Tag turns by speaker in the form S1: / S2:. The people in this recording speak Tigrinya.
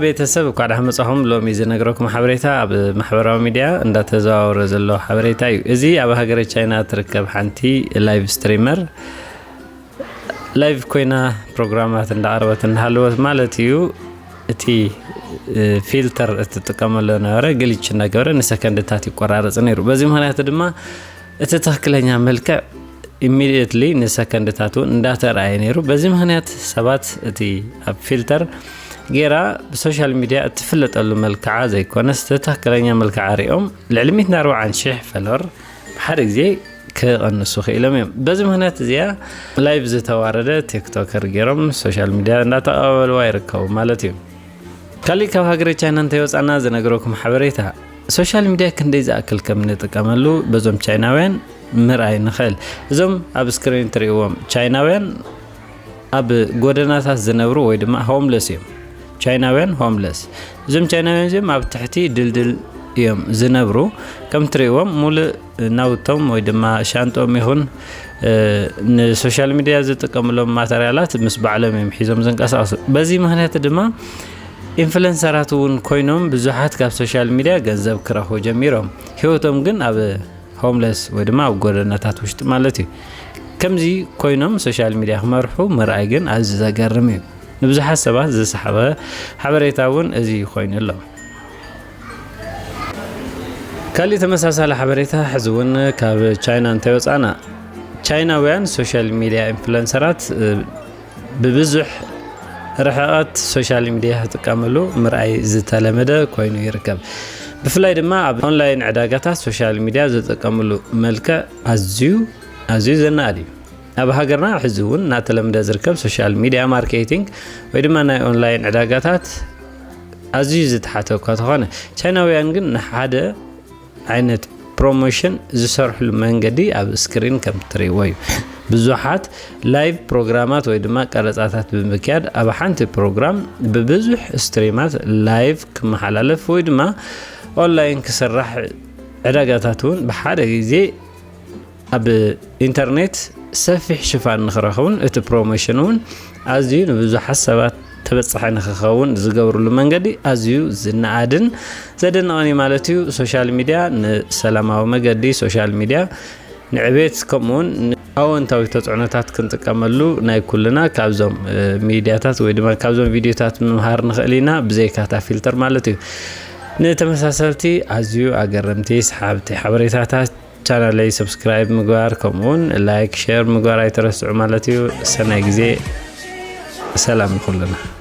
S1: ቤተሰብ ኳዳ መጻሁም ሎሚ ዝነግረኩም ሓበሬታ ኣብ ማሕበራዊ ሚድያ እንዳተዘዋወረ ዘሎ ሓበሬታ እዩ። እዚ ኣብ ሃገረ ቻይና ትርከብ ሓንቲ ላይቭ ስትሪመር ላይቭ ኮይና ፕሮግራማት እንዳቀረበት እንዳሃለወት ማለት እዩ። እቲ ፊልተር እትጥቀመሉ ነበረ ግሊች እንዳገበረ ንሰከንድታት ይቆራረጽ ነይሩ። በዚ ምክንያት ድማ እቲ ትክክለኛ መልክዕ ኢሚዲየትሊ ንሰከንድታቱ እንዳተራእየ ነይሩ። በዚ ምክንያት ሰባት እቲ ኣብ ፊልተር ጌራ ብሶሻል ሚድያ እትፍለጠሉ መልክዓ ዘይኮነስ ትክክለኛ መልክዓ ሪኦም ልዕሊ 140,000 ፎሎወር ብሓደ ግዜ ከቐንሱ ኽኢሎም እዮም። በዚ ምክንያት እዚኣ ላይቭ ዝተዋረደ ቲክቶከር ጌሮም ሶሻል ሚድያ እንዳተቀበልዋ ይርከቡ ማለት እዩ። ካሊእ ካብ ሃገረ ቻይና እንተይወፃና ዝነግረኩም ሓበሬታ ሶሻል ሚድያ ክንደይ ዝኣክል ከም ንጥቀመሉ በዞም ቻይናውያን ምርኣይ ንኽእል። እዞም ኣብ ስክሪን ትሪእዎም ቻይናውያን ኣብ ጎደናታት ዝነብሩ ወይ ድማ ሆምለስ እዮም። ቻይናውያን ሆምለስ እዞም ቻይናውያን እዚኦም ኣብ ትሕቲ ድልድል እዮም ዝነብሩ። ከም ትሪእዎም ሙሉእ ናውቶም ወይ ድማ ሻንጦም ይኹን ንሶሻል ሚድያ ዝጥቀምሎም ማተርያላት ምስ ባዕሎም እዮም ሒዞም ዝንቀሳቀሱ። በዚ ምክንያት ድማ ኢንፍሉንሰራት እውን ኮይኖም ብዙሓት ካብ ሶሻል ሚድያ ገንዘብ ክረኽቡ ጀሚሮም ሂወቶም ግን ኣብ ሆምለስ ወይ ድማ ኣብ ጎደናታት ውሽጢ ማለት እዩ። ከምዚ ኮይኖም ሶሻል ሚድያ ክመርሑ ምርኣይ ግን ኣዝዩ ዘገርም እዩ። ንብዙሓት ሰባት ዝሰሓበ ሓበሬታ እውን እዚ ኮይኑ ኣሎ። ካሊእ ተመሳሳሊ ሓበሬታ ሕዚ እውን ካብ ቻይና እንተይወፃና ቻይናውያን ሶሻል ሚድያ ኢንፍሉንሰራት ብብዙሕ ርሕቐት ሶሻል ሚድያ ዝጥቀምሉ ምርኣይ ዝተለመደ ኮይኑ ይርከብ። ብፍላይ ድማ ኣብ ኦንላይን ዕዳጋታት ሶሻል ሚድያ ዝጥቀምሉ መልክዕ ኣዝዩ ዘናኣድ እዩ። ኣብ ሃገርና ሕዚ እውን እናተለመደ ዝርከብ ሶሻል ሚድያ ማርኬቲንግ ወይ ድማ ናይ ኦንላይን ዕዳጋታት ኣዝዩ ዝተሓተ እኳ ተኾነ ቻይናውያን ግን ንሓደ ዓይነት ፕሮሞሽን ዝሰርሕሉ መንገዲ ኣብ ስክሪን ከም ትሪእዎ እዩ። ብዙሓት ላይቭ ፕሮግራማት ወይ ድማ ቀረጻታት ብምክያድ ኣብ ሓንቲ ፕሮግራም ብብዙሕ ስትሪማት ላይቭ ክመሓላለፍ ወይ ድማ ኦንላይን ክስራሕ ዕዳጋታት እውን ብሓደ ግዜ ኣብ ኢንተርኔት ሰፊሕ ሽፋን ንኽረኽቡን እቲ ፕሮሞሽን እውን ኣዝዩ ንብዙሓት ሰባት ተበጻሒ ንኽኸውን ዝገብርሉ መንገዲ ኣዝዩ ዝነኣድን ዘደንቕን እዩ ማለት እዩ። ሶሻል ሚድያ ንሰላማዊ መገዲ ሶሻል ሚድያ ንዕቤት ከምኡውን ኣወንታዊ ተፅዕኖታት ክንጥቀመሉ ናይ ኩልና ካብዞም ሚድያታት ወይ ድማ ካብዞም ቪድዮታት ምምሃር ንኽእል ኢና ብዘይካታ ፊልተር ማለት እዩ። ንተመሳሰልቲ ኣዝዩ ኣገረምቲ ሰሓብቲ ሓበሬታታት ቻናለይ ሰብስክራይብ ምግባር ከምኡውን ላይክ ሼር ምግባር ኣይትረስዑ ማለት እዩ። ሰናይ ግዜ ሰላም ይኹንልና።